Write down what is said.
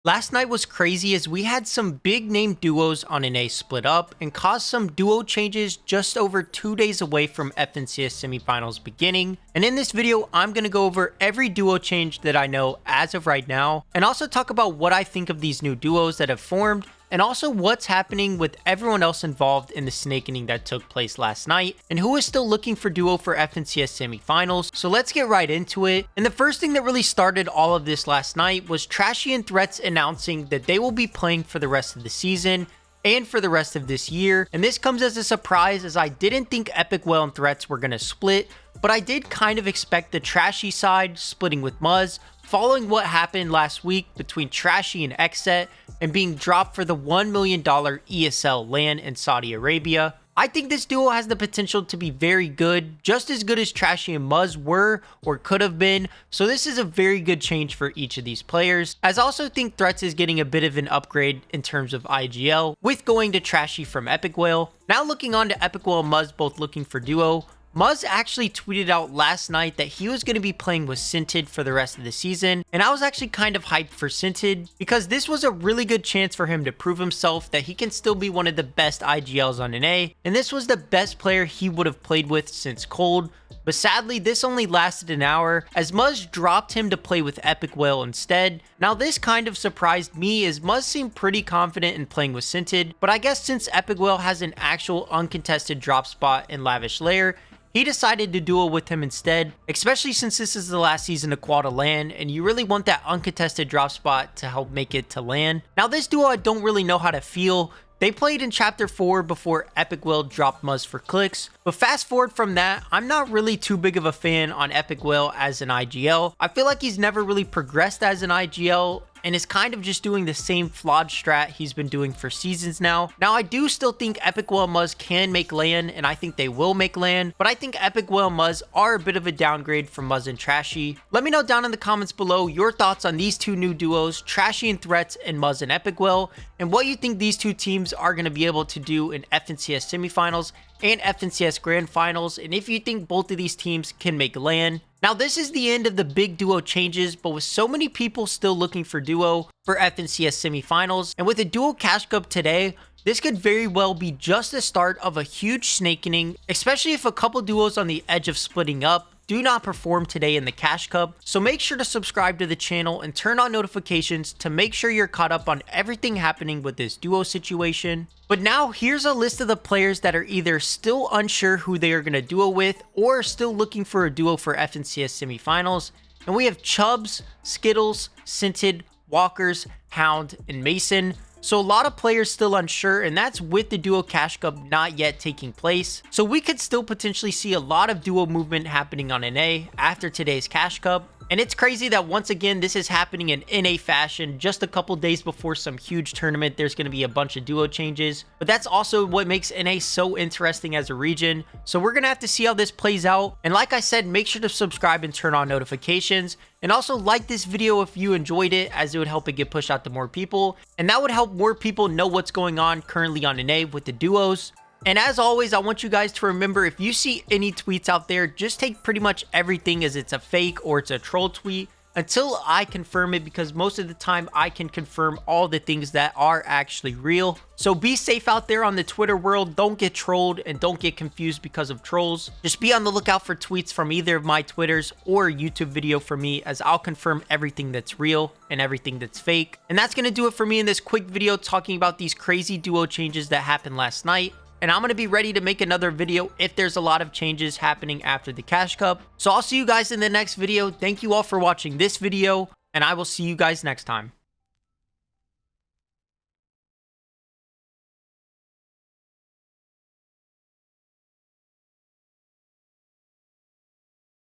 Last night was crazy as we had some big name duos on an A split up and caused some duo changes just over 2 days away from FNCS semifinals beginning. And in this video, I'm going to go over every duo change that I know as of right now, and also talk about what I think of these new duos that have formed, and also what's happening with everyone else involved in the snakening that took place last night, and who is still looking for duo for FNCS semifinals. So let's get right into it. And the first thing that really started all of this last night was Trashy and Threats announcing that they will be playing for the rest of the season and for the rest of this year. And this comes as a surprise, as I didn't think Epic Whale and Threats were going to split, but I did kind of expect the Trashy side splitting with Muzz, following what happened last week between Trashy and Xset and being dropped for the $1 million ESL LAN in Saudi Arabia. I think this duo has the potential to be very good, just as good as Trashy and Muzz were or could have been, so this is a very good change for each of these players. As I also think Threats is getting a bit of an upgrade in terms of IGL, with going to Trashy from Epic Whale. Now looking on to Epic Whale and Muzz both looking for duo, Muzz actually tweeted out last night that he was going to be playing with Scented for the rest of the season, and I was actually kind of hyped for Scented because this was a really good chance for him to prove himself that he can still be one of the best IGLs on an A, and this was the best player he would have played with since Cold. But sadly, this only lasted an hour as Muzz dropped him to play with Epic Whale instead. Now this kind of surprised me as Muzz seemed pretty confident in playing with Scented, but I guess since Epic Whale has an actual uncontested drop spot in Lavish Lair, he decided to duo with him instead, especially since this is the last season of Quad to LAN, and you really want that uncontested drop spot to help make it to LAN. Now this duo I don't really know how to feel. They played in Chapter 4 before Epic Whale dropped Muzz for clicks, but fast forward from that, I'm not really too big of a fan on Epic Whale as an IGL. I feel like he's never really progressed as an IGL, and is kind of just doing the same flawed strat he's been doing for seasons now. Now, I do still think Epic Whale and Muzz can make LAN, and I think they will make LAN, but I think Epic Whale and Muzz are a bit of a downgrade from Muzz and Trashy. Let me know down in the comments below your thoughts on these two new duos, Trashy and Threats and Muzz and Epic Whale, and what you think these two teams are going to be able to do in FNCS semifinals and FNCS Grand Finals, and if you think both of these teams can make LAN. Now this is the end of the big duo changes, but with so many people still looking for duo for FNCS semifinals, and with a duo cash cup today, this could very well be just the start of a huge snakening, especially if a couple duos on the edge of splitting up do not perform today in the Cash Cup. So make sure to subscribe to the channel and turn on notifications to make sure you're caught up on everything happening with this duo situation. But now here's a list of the players that are either still unsure who they are going to duo with or still looking for a duo for FNCS semifinals. And we have Chubbs, Skittles, Scented, Walkers, Hound, and Mason. So a lot of players still unsure, and that's with the duo cash cup not yet taking place. So we could still potentially see a lot of duo movement happening on NA after today's cash cup. And it's crazy that once again, this is happening in NA fashion, just a couple days before some huge tournament. There's going to be a bunch of duo changes, but that's also what makes NA so interesting as a region. So we're going to have to see how this plays out. And like I said, make sure to subscribe and turn on notifications. And also like this video if you enjoyed it, as it would help it get pushed out to more people. And that would help more people know what's going on currently on NA with the duos. And as always, I want you guys to remember, if you see any tweets out there, just take pretty much everything as it's a fake or it's a troll tweet until I confirm it, because most of the time I can confirm all the things that are actually real. So be safe out there on the Twitter world. Don't get trolled and don't get confused because of trolls. Just be on the lookout for tweets from either of my Twitters or a YouTube video from me, as I'll confirm everything that's real and everything that's fake. And that's going to do it for me in this quick video talking about these crazy duo changes that happened last night. And I'm going to be ready to make another video if there's a lot of changes happening after the Cash Cup. So I'll see you guys in the next video. Thank you all for watching this video, and I will see you guys next time.